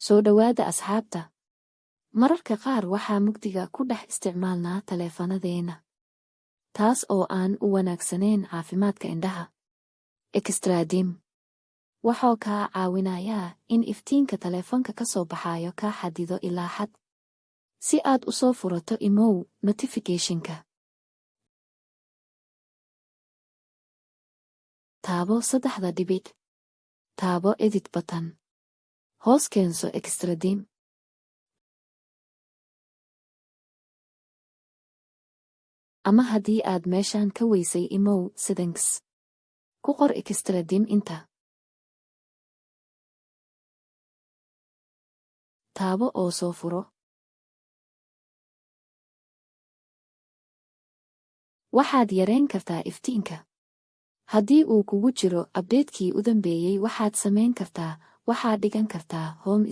soo dhawaada asxaabta. Mararka qaar waxaa mugdiga ku dhex isticmaalnaa taleefanadeena, taas oo aan u wanaagsanayn caafimaadka indhaha. Extra dim waxuu kaa caawinayaa in iftiinka taleefanka ka soo baxayo kaa xadido ilaa xad. Si aad u soo furato imow notification-ka. Taabo 3 dhibic. Taabo edit button. Hoos keenso extra dim. Ama haddii aad meeshaan ka weysay imow settings. Ku qor extra dim inta. Taabo oo soo furo. Waxaad yareyn kartaa iftiinka. Haddii uu kugu jiro update-kii u dambeeyay waxaad samayn kartaa, waxaad dhigan kartaa home